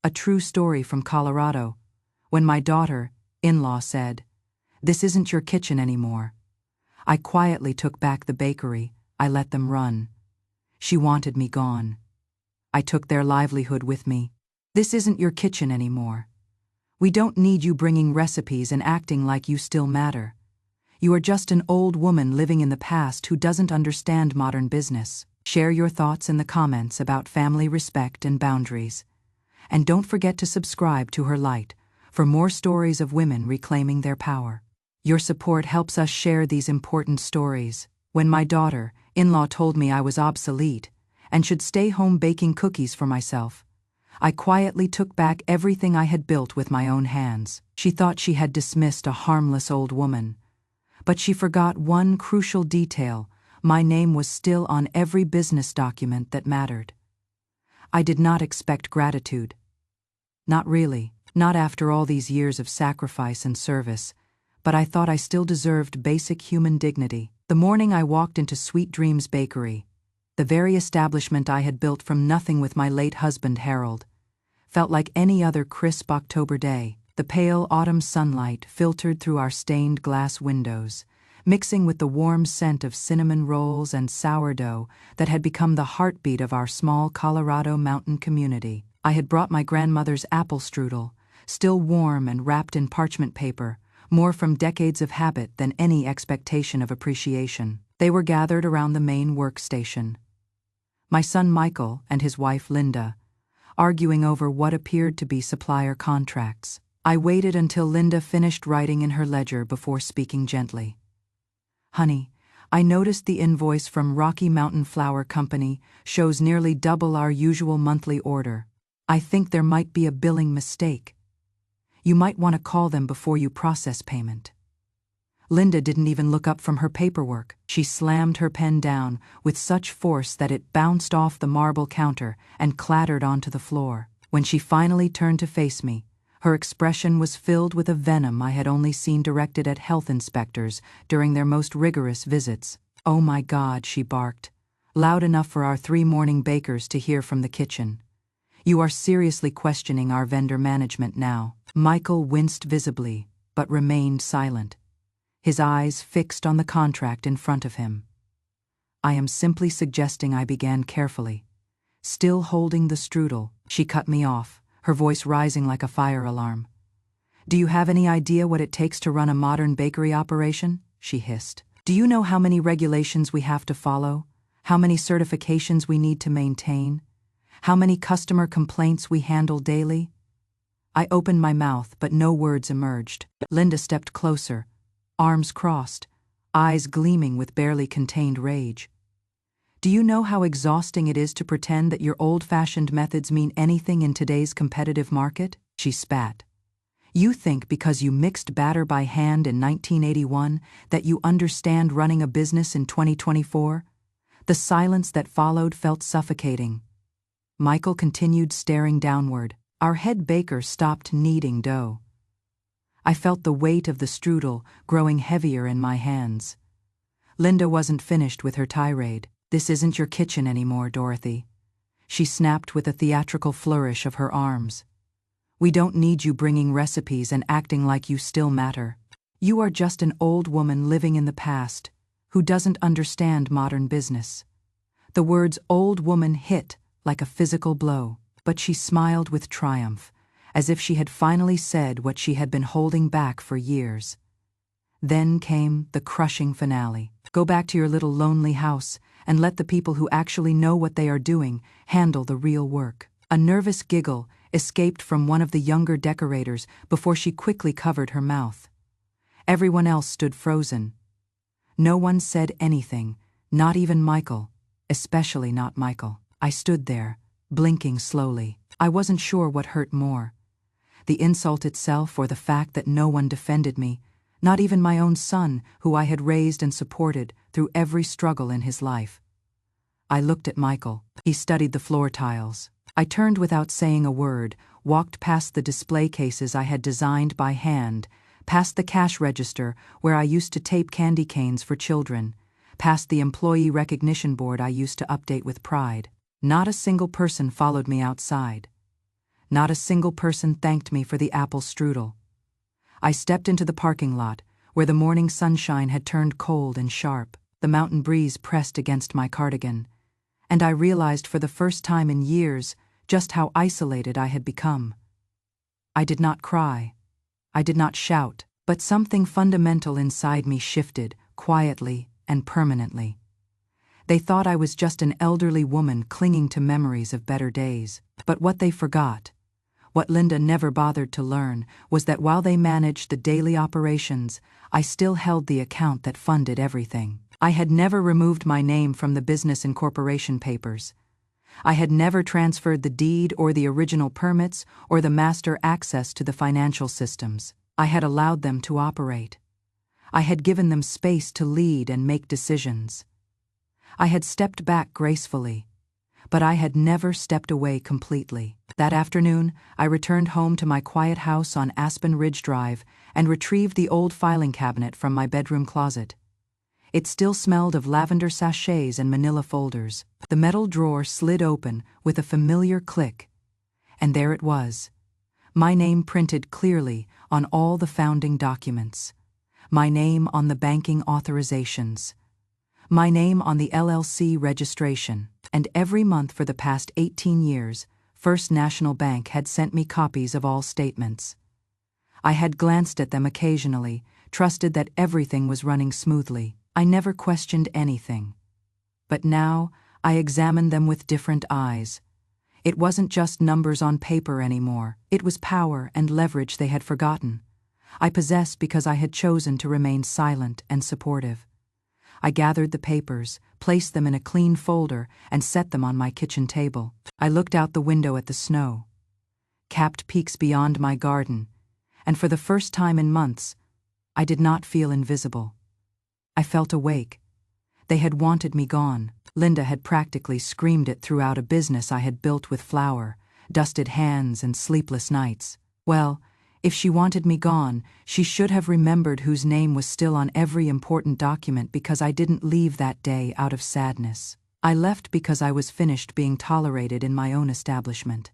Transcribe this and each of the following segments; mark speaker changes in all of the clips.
Speaker 1: A true story from Colorado. When my daughter-in-law said, "This isn't your kitchen anymore," I quietly took back the bakery. I let them run. She wanted me gone. I took their livelihood with me. This isn't your kitchen anymore. We don't need you bringing recipes and acting like you still matter. You are just an old woman living in the past who doesn't understand modern business. Share your thoughts in the comments about family respect and boundaries. And don't forget to subscribe to her light for more stories of women reclaiming their power. Your support helps us share these important stories. When my daughter-in-law told me I was obsolete and should stay home baking cookies for myself, I quietly took back everything I had built with my own hands. She thought she had dismissed a harmless old woman. But she forgot one crucial detail: my name was still on every business document that mattered. I did not expect gratitude. Not really, not after all these years of sacrifice and service, but I thought I still deserved basic human dignity. The morning I walked into Sweet Dreams Bakery, the very establishment I had built from nothing with my late husband Harold, felt like any other crisp October day. The pale autumn sunlight filtered through our stained glass windows, mixing with the warm scent of cinnamon rolls and sourdough that had become the heartbeat of our small Colorado mountain community. I had brought my grandmother's apple strudel, still warm and wrapped in parchment paper, more from decades of habit than any expectation of appreciation. They were gathered around the main workstation. My son Michael and his wife Linda, arguing over what appeared to be supplier contracts. I waited until Linda finished writing in her ledger before speaking gently. "Honey, I noticed the invoice from Rocky Mountain Flour Company shows nearly double our usual monthly order. I think there might be a billing mistake. You might want to call them before you process payment." Linda didn't even look up from her paperwork. She slammed her pen down with such force that it bounced off the marble counter and clattered onto the floor. When she finally turned to face me, her expression was filled with a venom I had only seen directed at health inspectors during their most rigorous visits. "Oh my God," she barked, loud enough for our 3 morning bakers to hear from the kitchen. "You are seriously questioning our vendor management now." Michael winced visibly, but remained silent, his eyes fixed on the contract in front of him. "I am simply suggesting," I began carefully, still holding the strudel. She cut me off, her voice rising like a fire alarm. "Do you have any idea what it takes to run a modern bakery operation?" she hissed. "Do you know how many regulations we have to follow? How many certifications we need to maintain? How many customer complaints we handle daily?" I opened my mouth, but no words emerged. Linda stepped closer, arms crossed, eyes gleaming with barely contained rage. "Do you know how exhausting it is to pretend that your old-fashioned methods mean anything in today's competitive market?" She spat. "You think because you mixed batter by hand in 1981 that you understand running a business in 2024? The silence that followed felt suffocating. Michael continued staring downward. Our head baker stopped kneading dough. I felt the weight of the strudel growing heavier in my hands. Linda wasn't finished with her tirade. "This isn't your kitchen anymore, Dorothy," she snapped with a theatrical flourish of her arms. "We don't need you bringing recipes and acting like you still matter. You are just an old woman living in the past who doesn't understand modern business." The words "old woman" hit like a physical blow, but she smiled with triumph, as if she had finally said what she had been holding back for years. Then came the crushing finale. "Go back to your little lonely house and let the people who actually know what they are doing handle the real work." A nervous giggle escaped from one of the younger decorators before she quickly covered her mouth. Everyone else stood frozen. No one said anything, not even Michael, especially not Michael. I stood there, blinking slowly. I wasn't sure what hurt more, the insult itself or the fact that no one defended me, not even my own son, who I had raised and supported through every struggle in his life. I looked at Michael. He studied the floor tiles. I turned without saying a word, walked past the display cases I had designed by hand, past the cash register where I used to tape candy canes for children, past the employee recognition board I used to update with pride. Not a single person followed me outside. Not a single person thanked me for the apple strudel. I stepped into the parking lot, where the morning sunshine had turned cold and sharp. The mountain breeze pressed against my cardigan, and I realized for the first time in years just how isolated I had become. I did not cry. I did not shout, but something fundamental inside me shifted, quietly and permanently. They thought I was just an elderly woman clinging to memories of better days. But what they forgot, what Linda never bothered to learn, was that while they managed the daily operations, I still held the account that funded everything. I had never removed my name from the business incorporation papers. I had never transferred the deed or the original permits or the master access to the financial systems. I had allowed them to operate. I had given them space to lead and make decisions. I had stepped back gracefully, but I had never stepped away completely. That afternoon, I returned home to my quiet house on Aspen Ridge Drive and retrieved the old filing cabinet from my bedroom closet. It still smelled of lavender sachets and manila folders. The metal drawer slid open with a familiar click, and there it was. My name printed clearly on all the founding documents. My name on the banking authorizations. My name on the LLC registration. And every month for the past 18 years, First National Bank had sent me copies of all statements. I had glanced at them occasionally, trusted that everything was running smoothly. I never questioned anything. But now, I examined them with different eyes. It wasn't just numbers on paper anymore. It was power and leverage they had forgotten. I possessed because I had chosen to remain silent and supportive. I gathered the papers, placed them in a clean folder, and set them on my kitchen table. I looked out the window at the snow, capped peaks beyond my garden, and for the first time in months, I did not feel invisible. I felt awake. They had wanted me gone. Linda had practically screamed it throughout a business I had built with flour, dusted hands, and sleepless nights. Well, if she wanted me gone, she should have remembered whose name was still on every important document, because I didn't leave that day out of sadness. I left because I was finished being tolerated in my own establishment.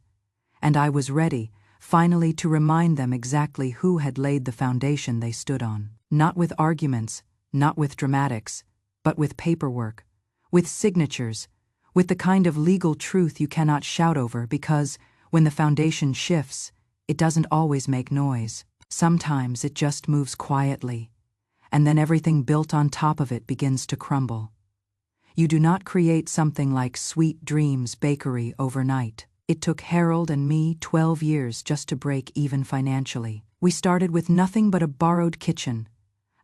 Speaker 1: And I was ready, finally, to remind them exactly who had laid the foundation they stood on. Not with arguments, not with dramatics, but with paperwork, with signatures, with the kind of legal truth you cannot shout over, because, when the foundation shifts, it doesn't always make noise. Sometimes it just moves quietly, and then everything built on top of it begins to crumble. You do not create something like Sweet Dreams Bakery overnight. It took Harold and me 12 years just to break even financially. We started with nothing but a borrowed kitchen,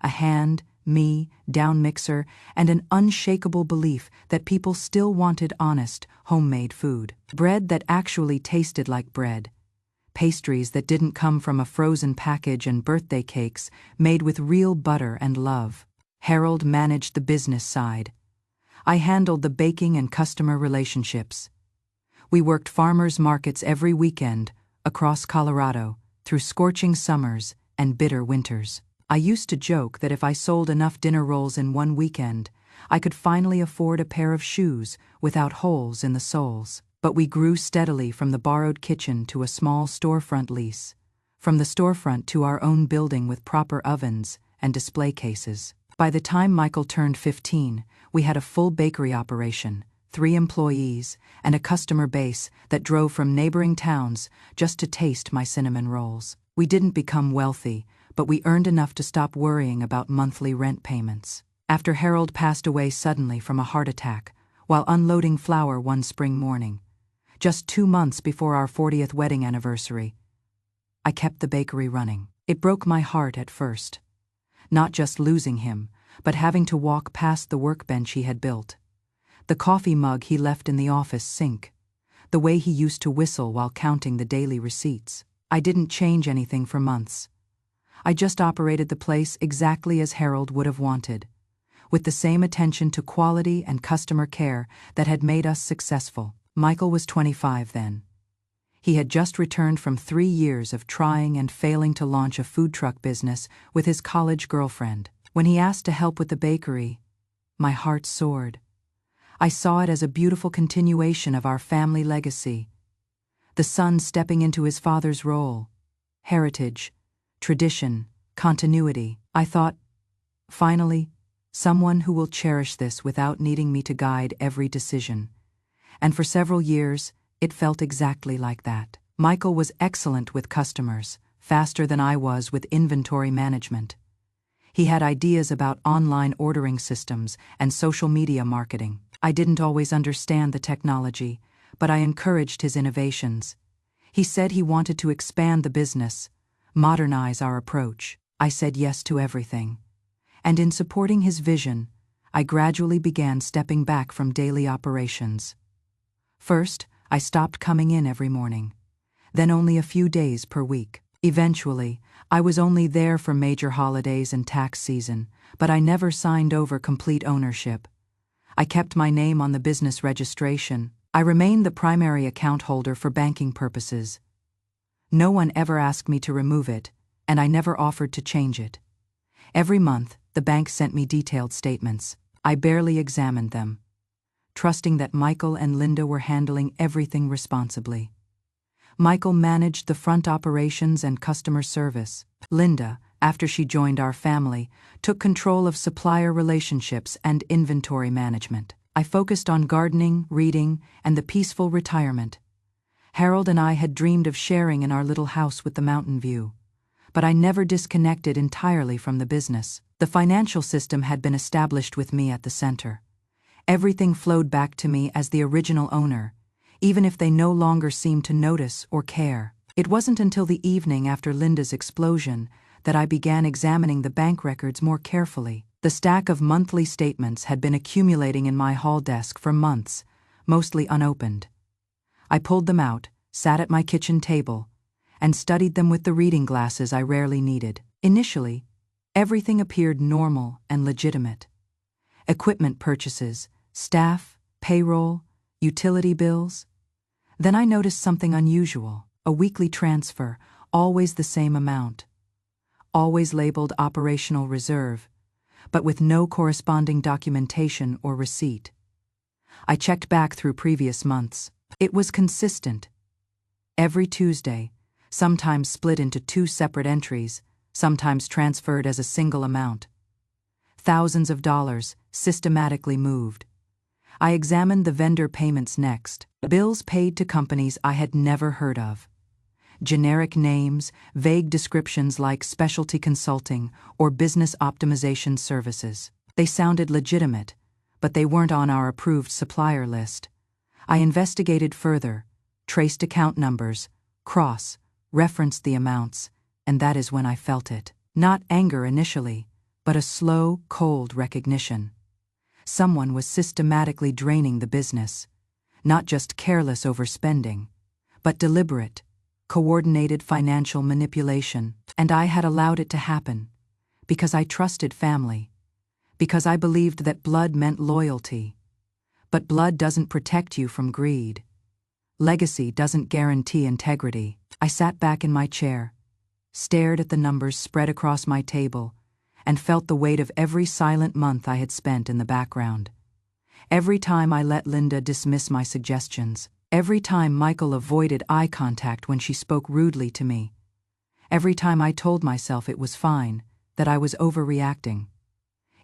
Speaker 1: a hand, me, down mixer, and an unshakable belief that people still wanted honest, homemade food. Bread that actually tasted like bread. Pastries that didn't come from a frozen package, and birthday cakes made with real butter and love. Harold managed the business side. I handled the baking and customer relationships. We worked farmers' markets every weekend, across Colorado, through scorching summers and bitter winters. I used to joke that if I sold enough dinner rolls in one weekend, I could finally afford a pair of shoes without holes in the soles. But we grew steadily from the borrowed kitchen to a small storefront lease, from the storefront to our own building with proper ovens and display cases. By the time Michael turned 15, we had a full bakery operation, 3 employees, and a customer base that drove from neighboring towns just to taste my cinnamon rolls. We didn't become wealthy, but we earned enough to stop worrying about monthly rent payments. After Harold passed away suddenly from a heart attack while unloading flour one spring morning, just 2 months before our 40th wedding anniversary, I kept the bakery running. It broke my heart at first. Not just losing him, but having to walk past the workbench he had built, the coffee mug he left in the office sink, the way he used to whistle while counting the daily receipts. I didn't change anything for months. I just operated the place exactly as Harold would have wanted, with the same attention to quality and customer care that had made us successful. Michael was 25 then. He had just returned from 3 years of trying and failing to launch a food truck business with his college girlfriend. When he asked to help with the bakery, my heart soared. I saw it as a beautiful continuation of our family legacy. the son stepping into his father's role. Heritage, tradition, continuity. I thought, finally, someone who will cherish this without needing me to guide every decision. And for several years, it felt exactly like that. Michael was excellent with customers, faster than I was with inventory management. He had ideas about online ordering systems and social media marketing. I didn't always understand the technology, but I encouraged his innovations. He said he wanted to expand the business, modernize our approach. I said yes to everything. And in supporting his vision, I gradually began stepping back from daily operations. First, I stopped coming in every morning, then only a few days per week. Eventually, I was only there for major holidays and tax season, but I never signed over complete ownership. I kept my name on the business registration. I remained the primary account holder for banking purposes. No one ever asked me to remove it, and I never offered to change it. Every month, the bank sent me detailed statements. I barely examined them, trusting that Michael and Linda were handling everything responsibly. Michael managed the front operations and customer service. Linda, after she joined our family, took control of supplier relationships and inventory management. I focused on gardening, reading, and the peaceful retirement. Harold and I had dreamed of sharing in our little house with the mountain view, but I never disconnected entirely from the business. The financial system had been established with me at the center. Everything flowed back to me as the original owner, even if they no longer seemed to notice or care. It wasn't until the evening after Linda's explosion that I began examining the bank records more carefully. The stack of monthly statements had been accumulating in my hall desk for months, mostly unopened. I pulled them out, sat at my kitchen table, and studied them with the reading glasses I rarely needed. Initially, everything appeared normal and legitimate. Equipment purchases, staff, payroll, utility bills. Then I noticed something unusual: a weekly transfer, always the same amount, always labeled operational reserve, but with no corresponding documentation or receipt. I checked back through previous months. It was consistent. Every Tuesday, sometimes split into two separate entries, sometimes transferred as a single amount. Thousands of dollars, systematically moved. I examined the vendor payments next. Bills paid to companies I had never heard of. Generic names, vague descriptions like specialty consulting or business optimization services. They sounded legitimate, but they weren't on our approved supplier list. I investigated further, traced account numbers, referenced the amounts, and that is when I felt it. Not anger initially, but a slow, cold recognition. Someone was systematically draining the business, not just careless overspending, but deliberate, coordinated financial manipulation. And I had allowed it to happen, because I trusted family, because I believed that blood meant loyalty. But blood doesn't protect you from greed. Legacy doesn't guarantee integrity. I sat back in my chair, stared at the numbers spread across my table, and felt the weight of every silent month I had spent in the background. Every time I let Linda dismiss my suggestions, every time Michael avoided eye contact when she spoke rudely to me, every time I told myself it was fine, that I was overreacting.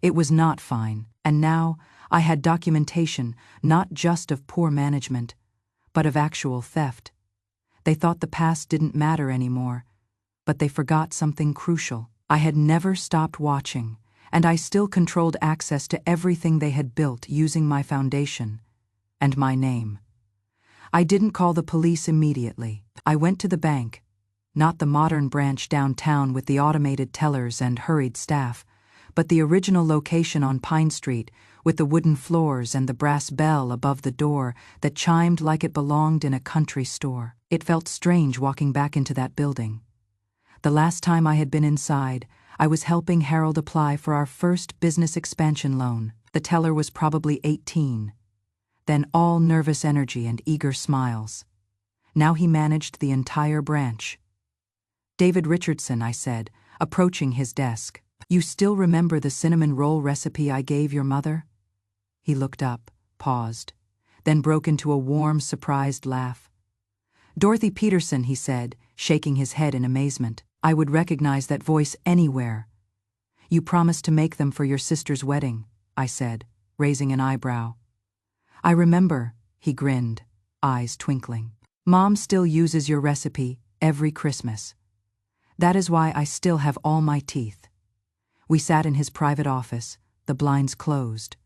Speaker 1: It was not fine, and now I had documentation not just of poor management, but of actual theft. They thought the past didn't matter anymore, but they forgot something crucial. I had never stopped watching, and I still controlled access to everything they had built using my foundation and my name. I didn't call the police immediately. I went to the bank, not the modern branch downtown with the automated tellers and hurried staff, but the original location on Pine Street with the wooden floors and the brass bell above the door that chimed like it belonged in a country store. It felt strange walking back into that building. The last time I had been inside, I was helping Harold apply for our first business expansion loan. The teller was probably 18, then all nervous energy and eager smiles. Now he managed the entire branch. "David Richardson," I said, approaching his desk. "You still remember the cinnamon roll recipe I gave your mother?" He looked up, paused, then broke into a warm, surprised laugh. Dorothy Peterson, he said, shaking his head in amazement. I would recognize that voice anywhere. You promised to make them for your sister's wedding, I said, raising an eyebrow. I remember, he grinned, eyes twinkling. Mom still uses your recipe every Christmas. That is why I still have all my teeth. We sat in his private office, the blinds closed.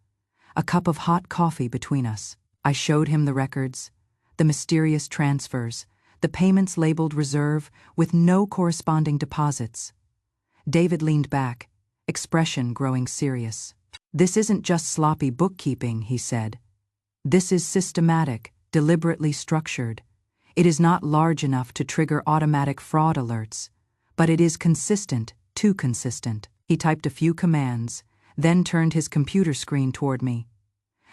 Speaker 1: A cup of hot coffee between us. I showed him the records, the mysterious transfers, the payments labeled reserve with no corresponding deposits. David leaned back, expression growing serious. This isn't just sloppy bookkeeping, he said. This is systematic, deliberately structured. It is not large enough to trigger automatic fraud alerts, but it is consistent, too consistent. He typed a few commands, then turned his computer screen toward me.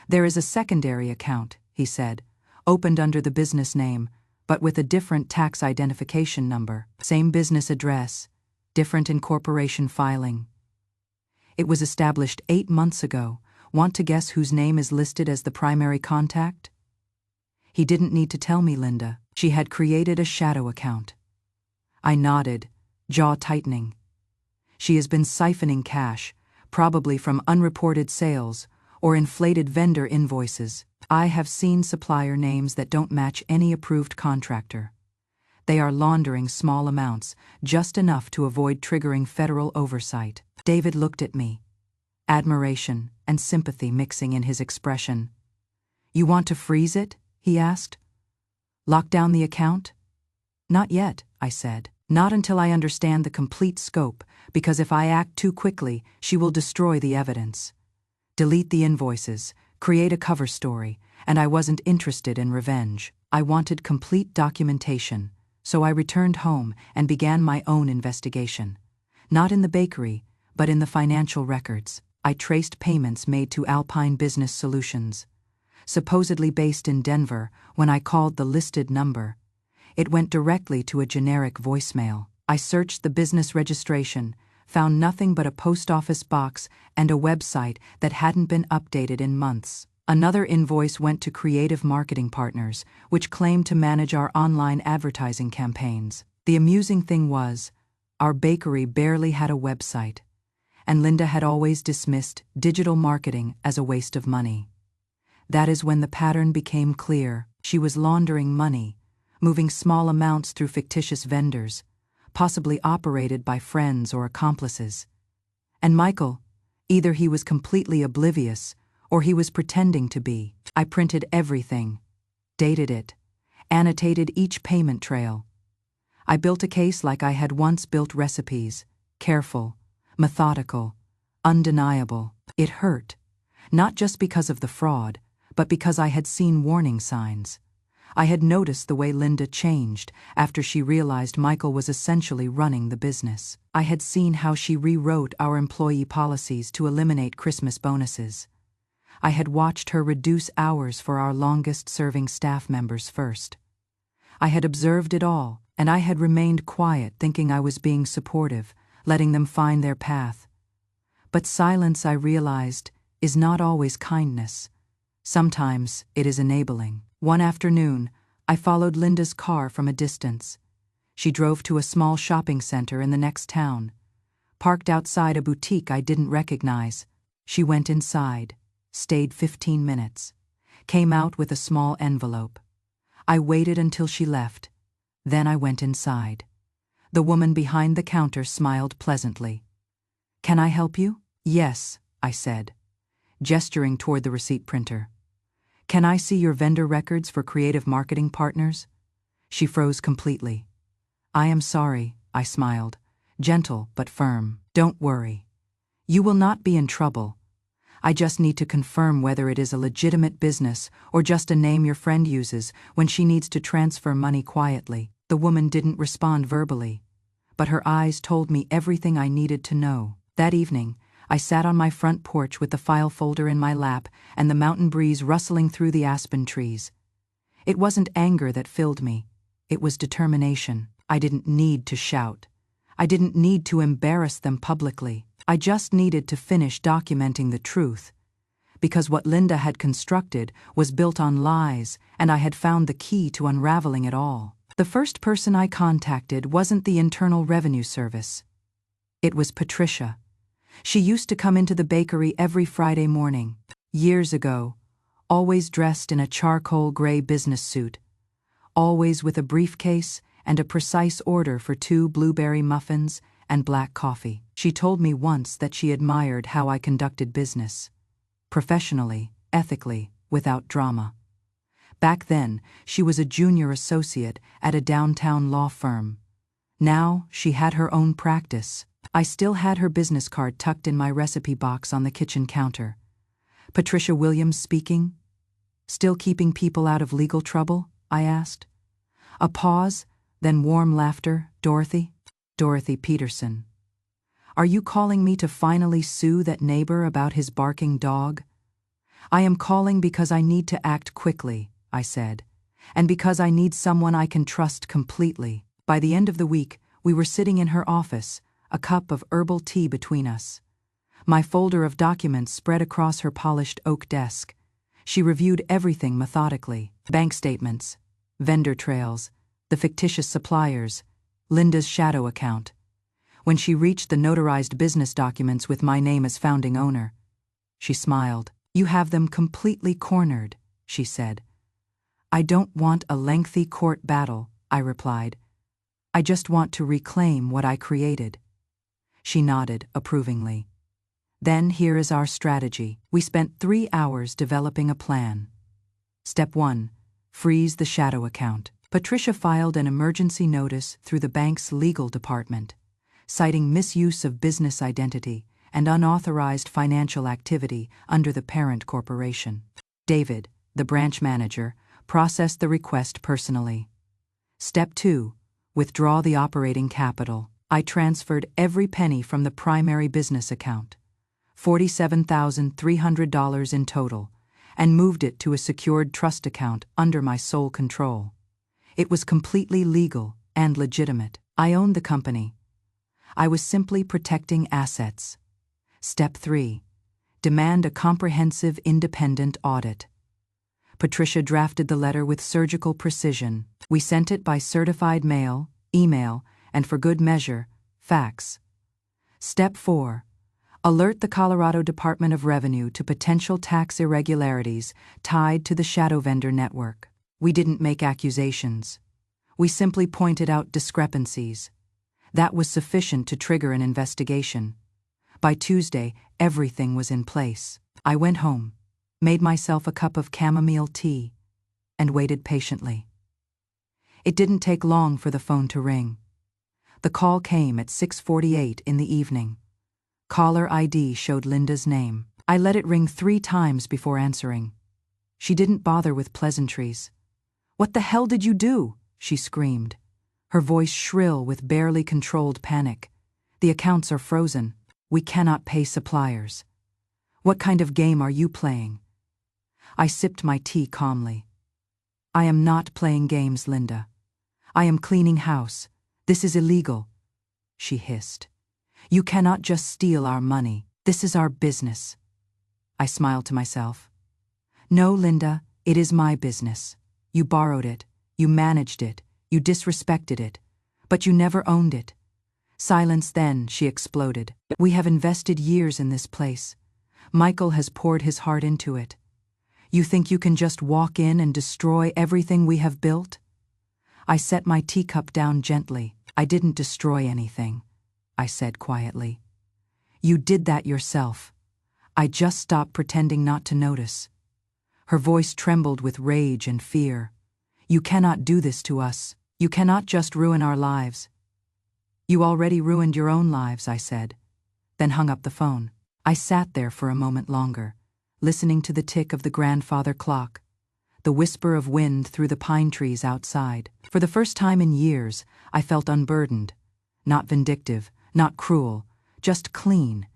Speaker 1: There is a secondary account, he said, opened under the business name, but with a different tax identification number. Same business address, different incorporation filing. It was established 8 months ago. Want to guess whose name is listed as the primary contact? He didn't need to tell me, Linda. She had created a shadow account. I nodded, jaw tightening. She has been siphoning cash, probably from unreported sales or inflated vendor invoices. I have seen supplier names that don't match any approved contractor. They are laundering small amounts, just enough to avoid triggering federal oversight. David looked at me, admiration and sympathy mixing in his expression. You want to freeze it? He asked. Lock down the account? Not yet, I said. Not until I understand the complete scope, because if I act too quickly, she will destroy the evidence. Delete the invoices, create a cover story, and I wasn't interested in revenge. I wanted complete documentation, so I returned home and began my own investigation. Not in the bakery, but in the financial records. I traced payments made to Alpine Business Solutions. Supposedly based in Denver, when I called the listed number, it went directly to a generic voicemail. I searched the business registration, found nothing but a post office box and a website that hadn't been updated in months. Another invoice went to Creative Marketing Partners, which claimed to manage our online advertising campaigns. The amusing thing was, our bakery barely had a website, and Linda had always dismissed digital marketing as a waste of money. That is when the pattern became clear. She was laundering money, moving small amounts through fictitious vendors, possibly operated by friends or accomplices. And Michael, either he was completely oblivious or he was pretending to be. I printed everything, dated it, annotated each payment trail. I built a case like I had once built recipes, careful, methodical, undeniable. It hurt, not just because of the fraud, but because I had seen warning signs. I had noticed the way Linda changed after she realized Michael was essentially running the business. I had seen how she rewrote our employee policies to eliminate Christmas bonuses. I had watched her reduce hours for our longest-serving staff members first. I had observed it all, and I had remained quiet, thinking I was being supportive, letting them find their path. But silence, I realized, is not always kindness. Sometimes it is enabling. One afternoon, I followed Linda's car from a distance. She drove to a small shopping center in the next town, parked outside a boutique I didn't recognize. She went inside, stayed 15 minutes, came out with a small envelope. I waited until she left. Then I went inside. The woman behind the counter smiled pleasantly. Can I help you? Yes, I said, gesturing toward the receipt printer. Can I see your vendor records for Creative Marketing Partners? She froze completely. I am sorry, I smiled, gentle but firm. Don't worry. You will not be in trouble. I just need to confirm whether it is a legitimate business or just a name your friend uses when she needs to transfer money quietly. The woman didn't respond verbally, but her eyes told me everything I needed to know. That evening, I sat on my front porch with the file folder in my lap and the mountain breeze rustling through the aspen trees. It wasn't anger that filled me. It was determination. I didn't need to shout. I didn't need to embarrass them publicly. I just needed to finish documenting the truth, because what Linda had constructed was built on lies, and I had found the key to unraveling it all. The first person I contacted wasn't the Internal Revenue Service. It was Patricia. She used to come into the bakery every Friday morning, years ago, always dressed in a charcoal gray business suit, always with a briefcase and a precise order for 2 blueberry muffins and black coffee. She told me once that she admired how I conducted business, professionally, ethically, without drama. Back then, she was a junior associate at a downtown law firm. Now, she had her own practice. I still had her business card tucked in my recipe box on the kitchen counter. Patricia Williams speaking? Still keeping people out of legal trouble? I asked. A pause, then warm laughter. Dorothy? Dorothy Peterson. Are you calling me to finally sue that neighbor about his barking dog? I am calling because I need to act quickly, I said, and because I need someone I can trust completely. By the end of the week, we were sitting in her office, a cup of herbal tea between us. My folder of documents spread across her polished oak desk. She reviewed everything methodically: bank statements, vendor trails, the fictitious suppliers, Linda's shadow account. When she reached the notarized business documents with my name as founding owner, she smiled. You have them completely cornered, she said. I don't want a lengthy court battle, I replied. I just want to reclaim what I created. She nodded approvingly. Then here is our strategy. We spent 3 hours developing a plan. Step 1. Freeze the shadow account. Patricia filed an emergency notice through the bank's legal department, citing misuse of business identity and unauthorized financial activity under the parent corporation. David, the branch manager, processed the request personally. Step 2. Withdraw the operating capital. I transferred every penny from the primary business account, $47,300 in total, and moved it to a secured trust account under my sole control. It was completely legal and legitimate. I owned the company. I was simply protecting assets. Step 3. Demand a comprehensive independent audit. Patricia drafted the letter with surgical precision. We sent it by certified mail, email, and for good measure, fax. Step 4. Alert the Colorado Department of Revenue to potential tax irregularities tied to the shadow vendor network. We didn't make accusations. We simply pointed out discrepancies. That was sufficient to trigger an investigation. By Tuesday, everything was in place. I went home, made myself a cup of chamomile tea, and waited patiently. It didn't take long for the phone to ring. The call came at 6:48 in the evening. Caller ID showed Linda's name. I let it ring 3 times before answering. She didn't bother with pleasantries. "What the hell did you do?" she screamed, her voice shrill with barely controlled panic. "The accounts are frozen. We cannot pay suppliers. What kind of game are you playing?" I sipped my tea calmly. "I am not playing games, Linda. I am cleaning house. This is illegal," she hissed. "You cannot just steal our money. This is our business." I smiled to myself. "No, Linda, it is my business. You borrowed it, you managed it, you disrespected it, but you never owned it." "Silence then," she exploded. "We have invested years in this place. Michael has poured his heart into it. You think you can just walk in and destroy everything we have built?" I set my teacup down gently. "I didn't destroy anything," I said quietly. "You did that yourself. I just stopped pretending not to notice." Her voice trembled with rage and fear. "You cannot do this to us. You cannot just ruin our lives." "You already ruined your own lives," I said, then hung up the phone. I sat there for a moment longer, listening to the tick of the grandfather clock, the whisper of wind through the pine trees outside. For the first time in years, I felt unburdened, not vindictive, not cruel, just clean.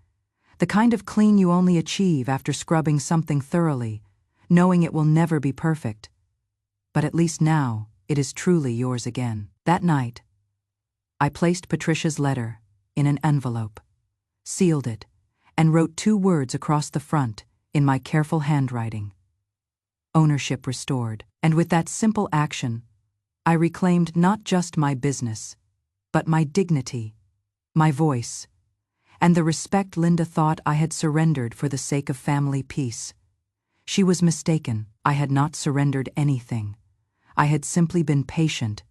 Speaker 1: The kind of clean you only achieve after scrubbing something thoroughly, knowing it will never be perfect. But at least now, it is truly yours again. That night, I placed Patricia's letter in an envelope, sealed it, and wrote 2 words across the front in my careful handwriting: "Ownership restored." And with that simple action, I reclaimed not just my business, but my dignity, my voice, and the respect Linda thought I had surrendered for the sake of family peace. She was mistaken. I had not surrendered anything. I had simply been patient,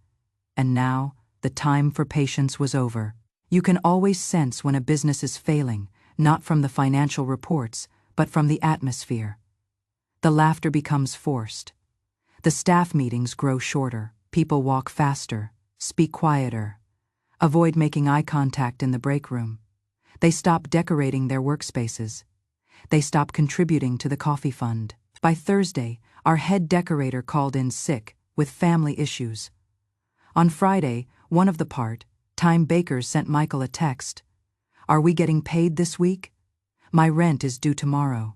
Speaker 1: and now the time for patience was over. You can always sense when a business is failing, not from the financial reports, but from the atmosphere. The laughter becomes forced. The staff meetings grow shorter. People walk faster, speak quieter, avoid making eye contact in the break room. They stop decorating their workspaces. They stop contributing to the coffee fund. By Thursday, our head decorator called in sick with family issues. On Friday, one of the part-time bakers sent Michael a text. "Are we getting paid this week? My rent is due tomorrow."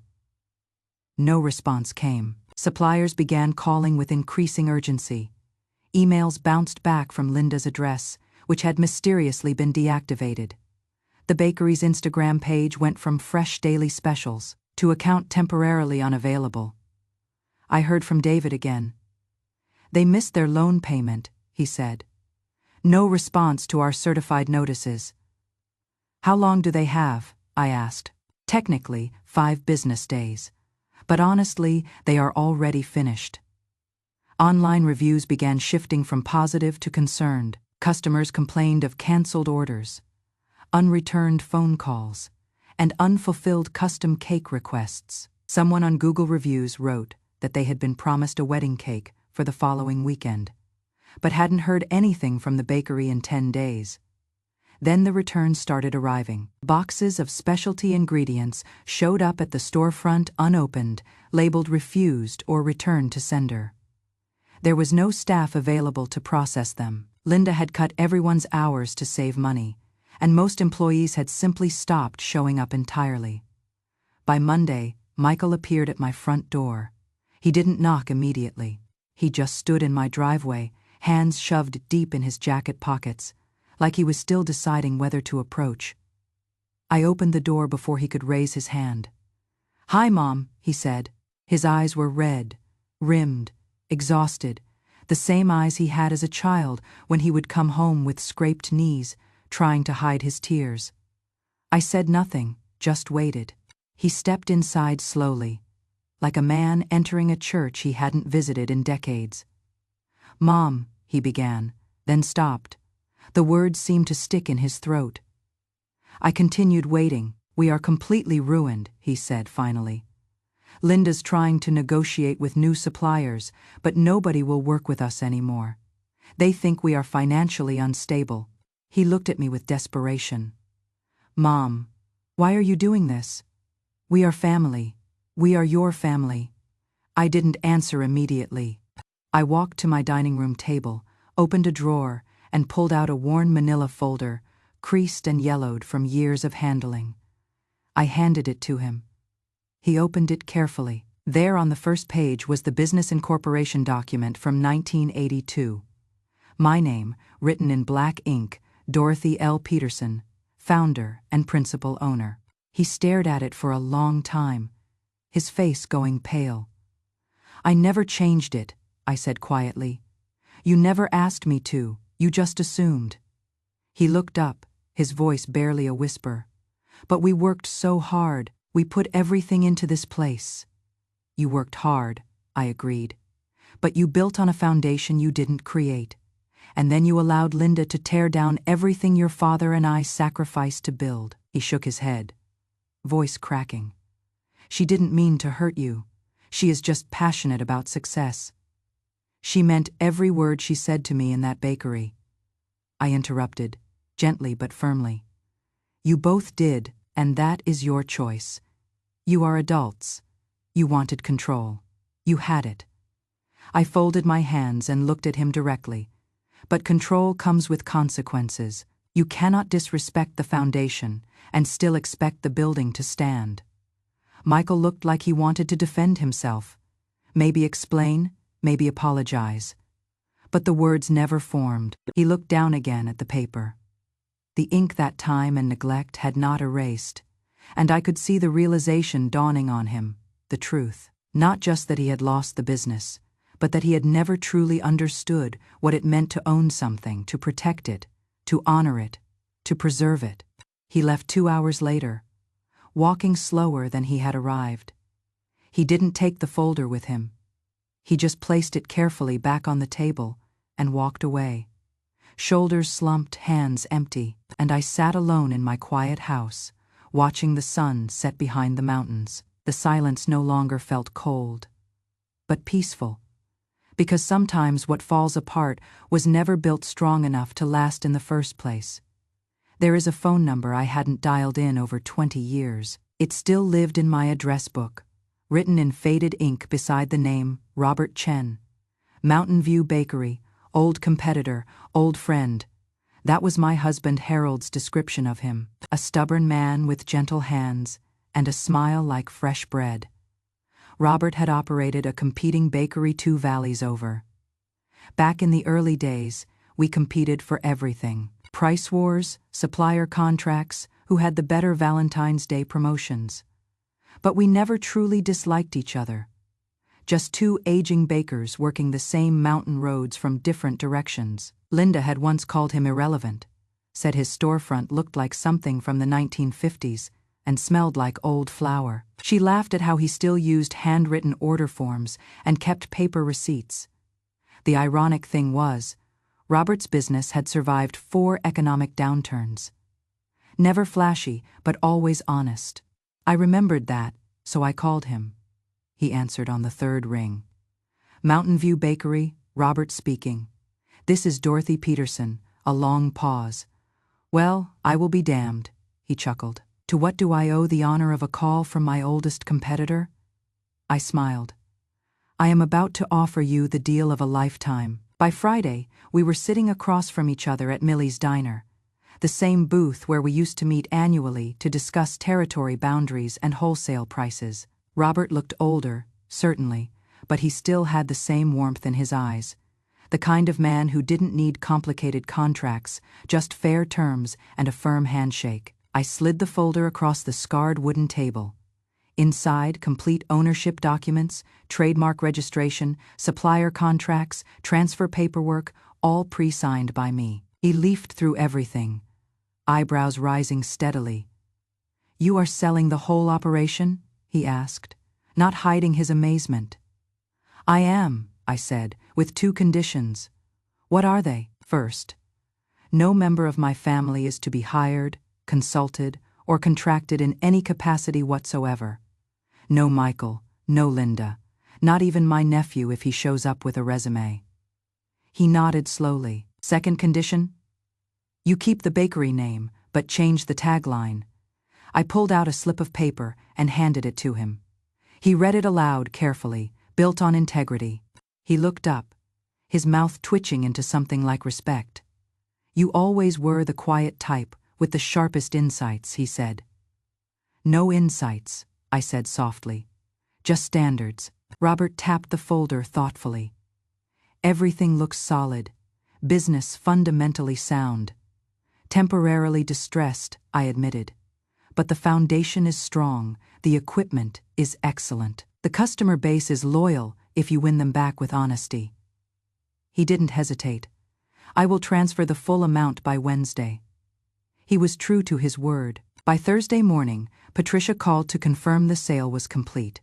Speaker 1: No response came. Suppliers began calling with increasing urgency. Emails bounced back from Linda's address, which had mysteriously been deactivated. The bakery's Instagram page went from fresh daily specials to account temporarily unavailable. I heard from David again. "They missed their loan payment," he said. "No response to our certified notices." "How long do they have?" I asked. "Technically, 5 business days. But honestly, they are already finished." Online reviews began shifting from positive to concerned. Customers complained of canceled orders, unreturned phone calls, and unfulfilled custom cake requests. Someone on Google Reviews wrote that they had been promised a wedding cake for the following weekend, but hadn't heard anything from the bakery in 10 days. Then the returns started arriving. Boxes of specialty ingredients showed up at the storefront unopened, labeled refused or returned to sender. There was no staff available to process them. Linda had cut everyone's hours to save money, and most employees had simply stopped showing up entirely. By Monday, Michael appeared at my front door. He didn't knock immediately. He just stood in my driveway, hands shoved deep in his jacket pockets, like he was still deciding whether to approach. I opened the door before he could raise his hand. "Hi, Mom," he said. His eyes were red, rimmed, exhausted, the same eyes he had as a child when he would come home with scraped knees, trying to hide his tears. I said nothing, just waited. He stepped inside slowly, like a man entering a church he hadn't visited in decades. "Mom," he began, then stopped. The words seemed to stick in his throat. I continued waiting. "We are completely ruined," he said finally. "Linda's trying to negotiate with new suppliers, but nobody will work with us anymore. They think we are financially unstable." He looked at me with desperation. "Mom, why are you doing this? We are family. We are your family." I didn't answer immediately. I walked to my dining room table, opened a drawer, and pulled out a worn manila folder, creased and yellowed from years of handling. I handed it to him. He opened it carefully. There on the first page was the business incorporation document from 1982. My name, written in black ink, Dorothy L. Peterson, founder and principal owner. He stared at it for a long time, his face going pale. "I never changed it," I said quietly. "You never asked me to, you just assumed." He looked up, his voice barely a whisper. "But we worked so hard. We put everything into this place." "You worked hard," I agreed. "But you built on a foundation you didn't create. And then you allowed Linda to tear down everything your father and I sacrificed to build." He shook his head, voice cracking. "She didn't mean to hurt you. She is just passionate about success." She meant every word she said to me in that bakery. I interrupted, gently but firmly. "You both did, and that is your choice. You are adults. You wanted control. You had it." I folded my hands and looked at him directly. "But control comes with consequences. You cannot disrespect the foundation and still expect the building to stand." Michael looked like he wanted to defend himself. Maybe explain, maybe apologize. But the words never formed. He looked down again at the paper. The ink that time and neglect had not erased, and I could see the realization dawning on him, the truth. Not just that he had lost the business, but that he had never truly understood what it meant to own something, to protect it, to honor it, to preserve it. He left 2 hours later, walking slower than he had arrived. He didn't take the folder with him. He just placed it carefully back on the table and walked away. Shoulders slumped, hands empty, and I sat alone in my quiet house, watching the sun set behind the mountains. The silence no longer felt cold, but peaceful, because sometimes what falls apart was never built strong enough to last in the first place. There is a phone number I hadn't dialed in over 20 years. It still lived in my address book, written in faded ink beside the name Robert Chen. Mountain View Bakery, old competitor, old friend. That was my husband Harold's description of him. A stubborn man with gentle hands and a smile like fresh bread. Robert had operated a competing bakery 2 valleys over. Back in the early days, we competed for everything. Price wars, supplier contracts, who had the better Valentine's Day promotions. But we never truly disliked each other. Just 2 aging bakers working the same mountain roads from different directions. Linda had once called him irrelevant, said his storefront looked like something from the 1950s and smelled like old flour. She laughed at how he still used handwritten order forms and kept paper receipts. The ironic thing was, Robert's business had survived 4 economic downturns. Never flashy, but always honest. I remembered that, so I called him. He answered on the 3rd ring. Mountain View Bakery, Robert speaking. This is Dorothy Peterson. A long pause. Well, I will be damned, he chuckled. To what do I owe the honor of a call from my oldest competitor? I smiled. I am about to offer you the deal of a lifetime. By Friday, we were sitting across from each other at Millie's Diner, the same booth where we used to meet annually to discuss territory boundaries and wholesale prices. Robert looked older, certainly, but he still had the same warmth in his eyes. The kind of man who didn't need complicated contracts, just fair terms and a firm handshake. I slid the folder across the scarred wooden table. Inside, complete ownership documents, trademark registration, supplier contracts, transfer paperwork, all pre-signed by me. He leafed through everything, eyebrows rising steadily. You are selling the whole operation? He asked, not hiding his amazement. I am, I said, with 2 conditions. What are they? First, no member of my family is to be hired, consulted, or contracted in any capacity whatsoever. No Michael, no Linda, not even my nephew if he shows up with a resume. He nodded slowly. Second condition? You keep the bakery name, but change the tagline. I pulled out a slip of paper and handed it to him. He read it aloud carefully, built on integrity. He looked up, his mouth twitching into something like respect. You always were the quiet type, with the sharpest insights, he said. No insights, I said softly. Just standards. Robert tapped the folder thoughtfully. Everything looks solid. Business fundamentally sound. Temporarily distressed, I admitted. But the foundation is strong, the equipment is excellent. The customer base is loyal if you win them back with honesty. He didn't hesitate. I will transfer the full amount by Wednesday. He was true to his word. By Thursday morning, Patricia called to confirm the sale was complete.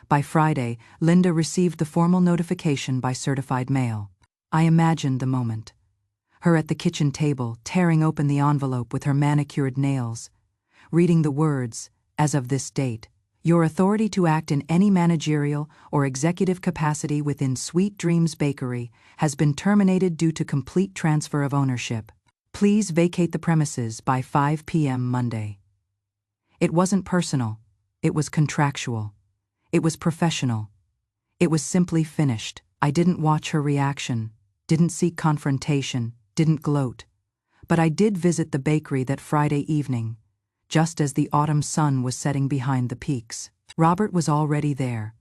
Speaker 1: By Friday, Linda received the formal notification by certified mail. I imagined the moment. Her at the kitchen table, tearing open the envelope with her manicured nails, reading the words, as of this date, your authority to act in any managerial or executive capacity within Sweet Dreams Bakery has been terminated due to complete transfer of ownership. Please vacate the premises by 5 p.m. Monday. It wasn't personal. It was contractual. It was professional. It was simply finished. I didn't watch her reaction, didn't seek confrontation, didn't gloat. But I did visit the bakery that Friday evening, just as the autumn sun was setting behind the peaks. Robert was already there,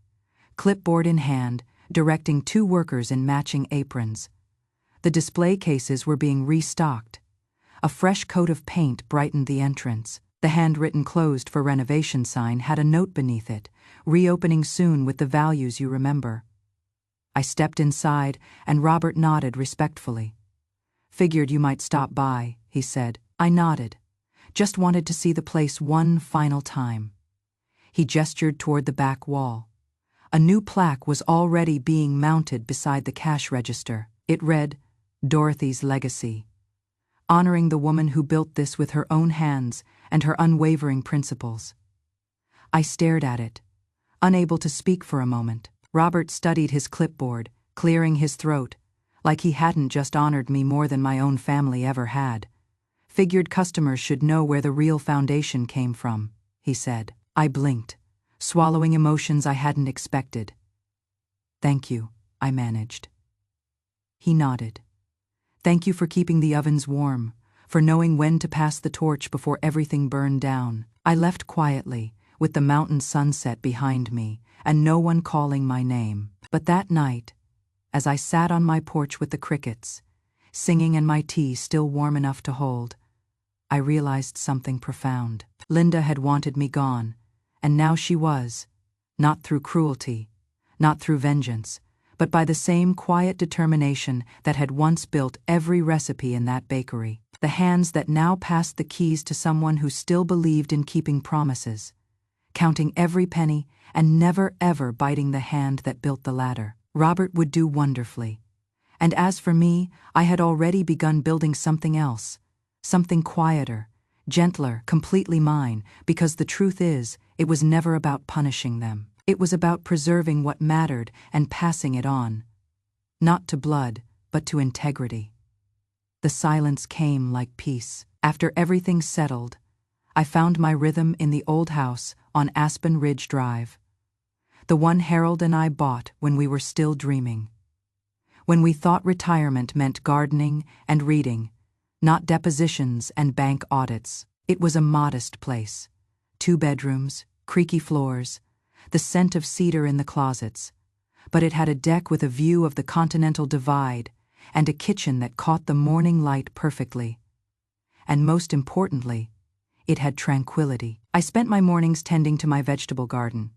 Speaker 1: clipboard in hand, directing 2 workers in matching aprons. The display cases were being restocked. A fresh coat of paint brightened the entrance. The handwritten "closed for renovation" sign had a note beneath it, reopening soon with the values you remember. I stepped inside, and Robert nodded respectfully. "Figured you might stop by," he said. I nodded. "Just wanted to see the place one final time." He gestured toward the back wall. A new plaque was already being mounted beside the cash register. It read, "Dorothy's Legacy," honoring the woman who built this with her own hands and her unwavering principles. I stared at it, unable to speak for a moment. Robert studied his clipboard, clearing his throat, like he hadn't just honored me more than my own family ever had. "Figured customers should know where the real foundation came from," he said. I blinked, swallowing emotions I hadn't expected. "Thank you," I managed. He nodded. "Thank you for keeping the ovens warm, for knowing when to pass the torch before everything burned down." I left quietly, with the mountain sunset behind me, and no one calling my name. But that night, as I sat on my porch with the crickets, singing and my tea still warm enough to hold, I realized something profound. Linda had wanted me gone, and now she was, not through cruelty, not through vengeance, but by the same quiet determination that had once built every recipe in that bakery. The hands that now passed the keys to someone who still believed in keeping promises, counting every penny and never ever biting the hand that built the ladder. Robert would do wonderfully. And as for me, I had already begun building something else, something quieter, gentler, completely mine, because the truth is, it was never about punishing them. It was about preserving what mattered and passing it on. Not to blood, but to integrity. The silence came like peace. After everything settled, I found my rhythm in the old house on Aspen Ridge Drive. The one Harold and I bought when we were still dreaming. When we thought retirement meant gardening and reading, not depositions and bank audits. It was a modest place. 2 bedrooms, creaky floors, the scent of cedar in the closets. But it had a deck with a view of the Continental Divide and a kitchen that caught the morning light perfectly. And most importantly, it had tranquility. I spent my mornings tending to my vegetable garden,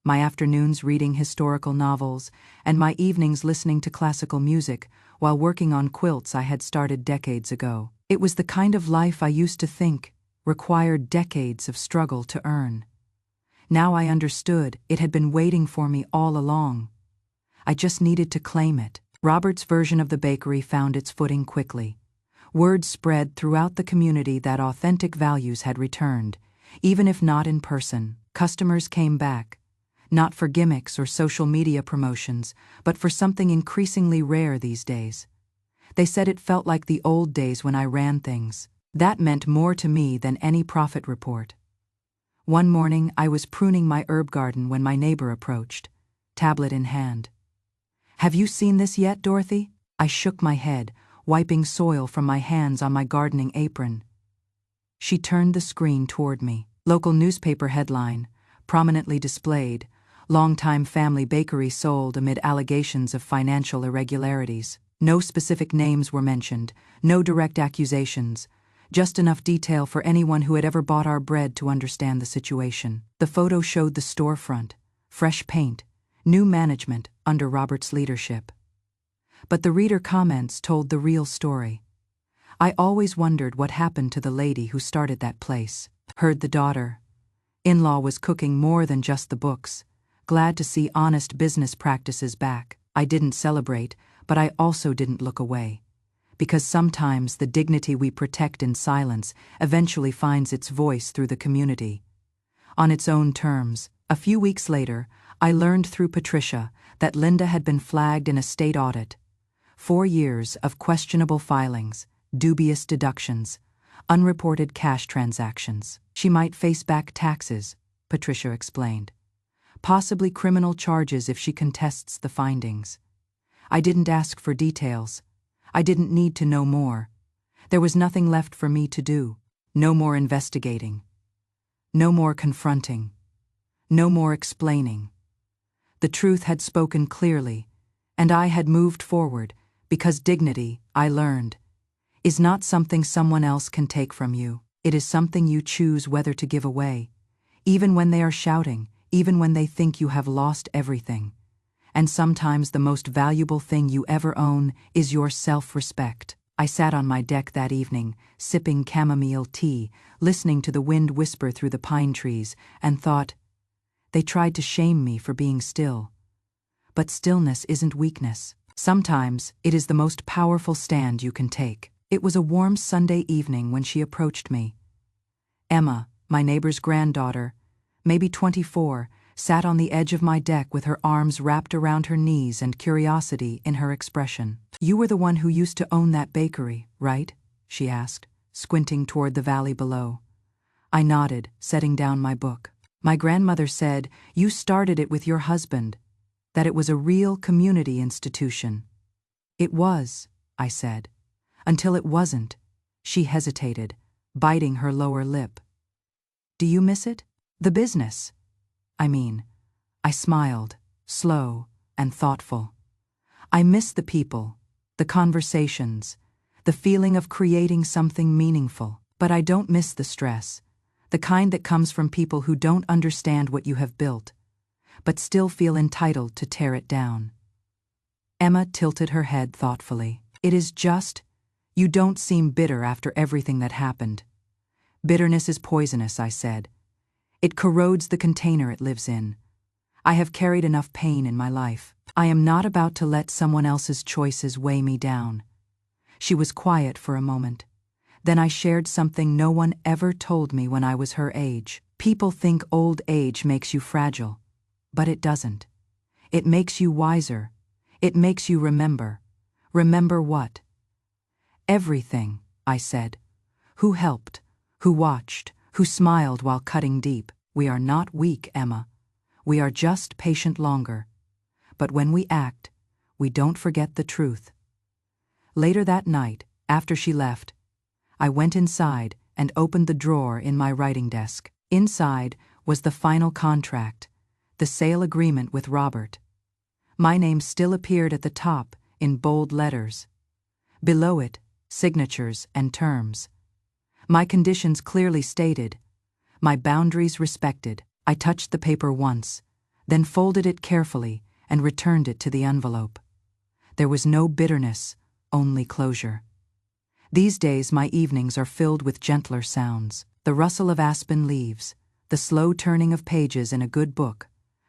Speaker 1: my afternoons reading historical novels, and my evenings listening to classical music while working on quilts I had started decades ago. It was the kind of life I used to think required decades of struggle to earn. Now I understood it had been waiting for me all along. I just needed to claim it. Robert's version of the bakery found its footing quickly. Word spread throughout the community that authentic values had returned, even if not in person. Customers came back, not for gimmicks or social media promotions, but for something increasingly rare these days. They said it felt like the old days when I ran things. That meant more to me than any profit report. One morning, I was pruning my herb garden when my neighbor approached, tablet in hand. "Have you seen this yet, Dorothy?" I shook my head, wiping soil from my hands on my gardening apron. She turned the screen toward me. Local newspaper headline, prominently displayed, "Longtime family bakery sold amid allegations of financial irregularities." No specific names were mentioned, no direct accusations, just enough detail for anyone who had ever bought our bread to understand the situation. The photo showed the storefront, fresh paint, new management under Robert's leadership. But the reader comments told the real story. I always wondered what happened to the lady who started that place. Heard the daughter-in-law was cooking more than just the books, glad to see honest business practices back. I didn't celebrate, but I also didn't look away. Because sometimes the dignity we protect in silence eventually finds its voice through the community. On its own terms, a few weeks later, I learned through Patricia that Linda had been flagged in a state audit. 4 years of questionable filings, dubious deductions, unreported cash transactions. She might face back taxes, Patricia explained. Possibly criminal charges if she contests the findings. I didn't ask for details. I didn't need to know more. There was nothing left for me to do. No more investigating. No more confronting. No more explaining. The truth had spoken clearly, and I had moved forward, because dignity, I learned, is not something someone else can take from you. It is something you choose whether to give away, even when they are shouting, even when they think you have lost everything. And sometimes the most valuable thing you ever own is your self-respect. I sat on my deck that evening, sipping chamomile tea, listening to the wind whisper through the pine trees, and thought, they tried to shame me for being still. But stillness isn't weakness. Sometimes it is the most powerful stand you can take. It was a warm Sunday evening when she approached me. Emma, my neighbor's granddaughter, maybe 24, sat on the edge of my deck with her arms wrapped around her knees and curiosity in her expression. "You were the one who used to own that bakery, right?" she asked, squinting toward the valley below. I nodded, setting down my book. "My grandmother said you started it with your husband, that it was a real community institution." "It was," I said. "Until it wasn't." She hesitated, biting her lower lip. "Do you miss it? The business? I smiled, slow and thoughtful. "I miss the people, the conversations, the feeling of creating something meaningful. But I don't miss the stress, the kind that comes from people who don't understand what you have built, but still feel entitled to tear it down." Emma tilted her head thoughtfully. "It is just, you don't seem bitter after everything that happened." "Bitterness is poisonous," I said. "It corrodes the container it lives in. I have carried enough pain in my life. I am not about to let someone else's choices weigh me down." She was quiet for a moment. Then I shared something no one ever told me when I was her age. People think old age makes you fragile, but it doesn't. It makes you wiser. It makes you remember. Remember what? "Everything," I said. "Who helped? Who watched? Who smiled while cutting deep? We are not weak, Emma. We are just patient longer. But when we act, we don't forget the truth." Later that night, after she left, I went inside and opened the drawer in my writing desk. Inside was the final contract, the sale agreement with Robert. My name still appeared at the top in bold letters. Below it, signatures and terms. My conditions clearly stated, my boundaries respected. I touched the paper once, then folded it carefully and returned it to the envelope. There was no bitterness, only closure. These days my evenings are filled with gentler sounds. The rustle of aspen leaves, the slow turning of pages in a good book,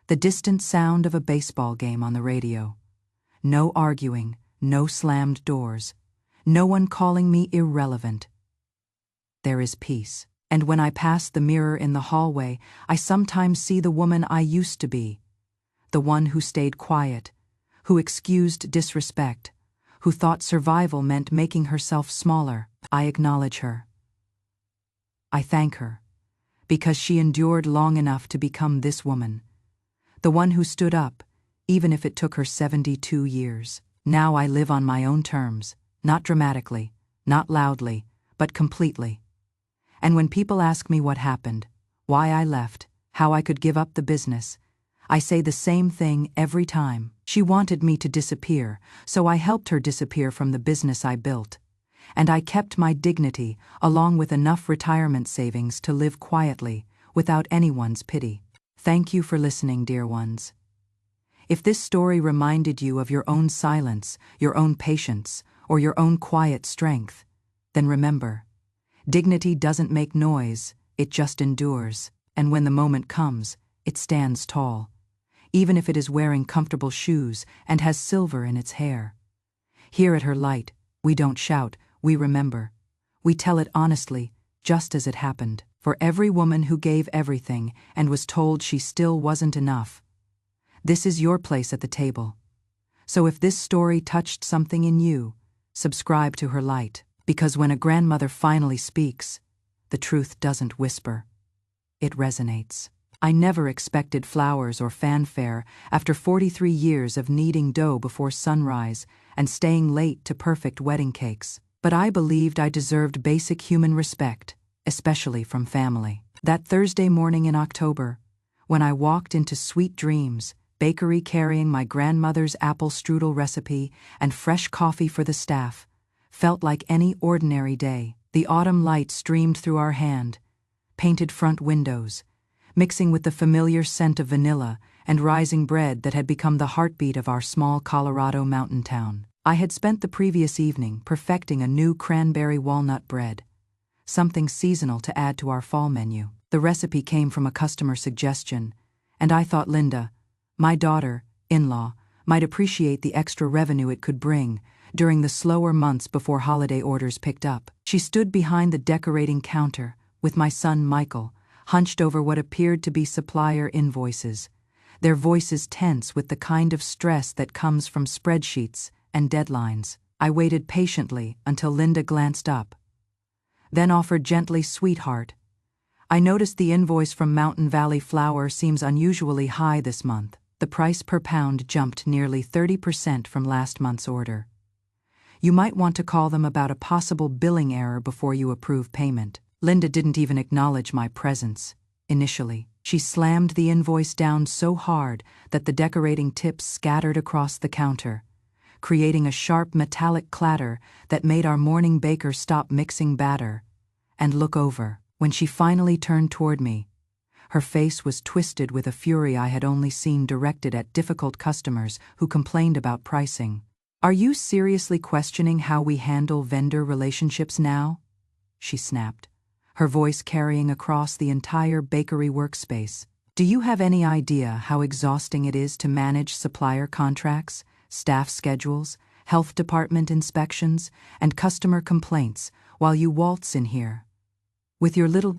Speaker 1: the distant sound of a baseball game on the radio. No arguing, no slammed doors, no one calling me irrelevant. There is peace. And when I pass the mirror in the hallway, I sometimes see the woman I used to be. The one who stayed quiet, who excused disrespect, who thought survival meant making herself smaller. I acknowledge her. I thank her, because she endured long enough to become this woman. The one who stood up, even if it took her 72 years. Now I live on my own terms, not dramatically, not loudly, but completely. And when people ask me what happened, why I left, how I could give up the business, I say the same thing every time. She wanted me to disappear, so I helped her disappear from the business I built. And I kept my dignity, along with enough retirement savings to live quietly, without anyone's pity. Thank you for listening, dear ones. If this story reminded you of your own silence, your own patience, or your own quiet strength, then remember, dignity doesn't make noise, it just endures. And when the moment comes, it stands tall, even if it is wearing comfortable shoes and has silver in its hair. Here at her light, we don't shout, we remember. We tell it honestly, just as it happened. For every woman who gave everything and was told she still wasn't enough, this is your place at the table. So if this story touched something in you, subscribe to her light. Because when a grandmother finally speaks, the truth doesn't whisper. It resonates. I never expected flowers or fanfare after 43 years of kneading dough before sunrise and staying late to perfect wedding cakes. But I believed I deserved basic human respect, especially from family. That Thursday morning in October, when I walked into Sweet Dreams Bakery carrying my grandmother's apple strudel recipe and fresh coffee for the staff, felt like any ordinary day. The autumn light streamed through our painted front windows, mixing with the familiar scent of vanilla and rising bread that had become the heartbeat of our small Colorado mountain town. I had spent the previous evening perfecting a new cranberry walnut bread, something seasonal to add to our fall menu. The recipe came from a customer suggestion, and I thought Linda, my daughter-in-law, might appreciate the extra revenue it could bring during the slower months before holiday orders picked up. She stood behind the decorating counter, with my son Michael, hunched over what appeared to be supplier invoices, their voices tense with the kind of stress that comes from spreadsheets and deadlines. I waited patiently until Linda glanced up, then offered gently, "Sweetheart, I noticed the invoice from Mountain Valley Flour seems unusually high this month." The price per pound jumped nearly 30% from last month's order. "You might want to call them about a possible billing error before you approve payment." Linda didn't even acknowledge my presence, initially. She slammed the invoice down so hard that the decorating tips scattered across the counter, creating a sharp metallic clatter that made our morning baker stop mixing batter and look over. When she finally turned toward me, her face was twisted with a fury I had only seen directed at difficult customers who complained about pricing. "Are you seriously questioning how we handle vendor relationships now?" she snapped, her voice carrying across the entire bakery workspace. "Do you have any idea how exhausting it is to manage supplier contracts, staff schedules, health department inspections, and customer complaints while you waltz in here with your little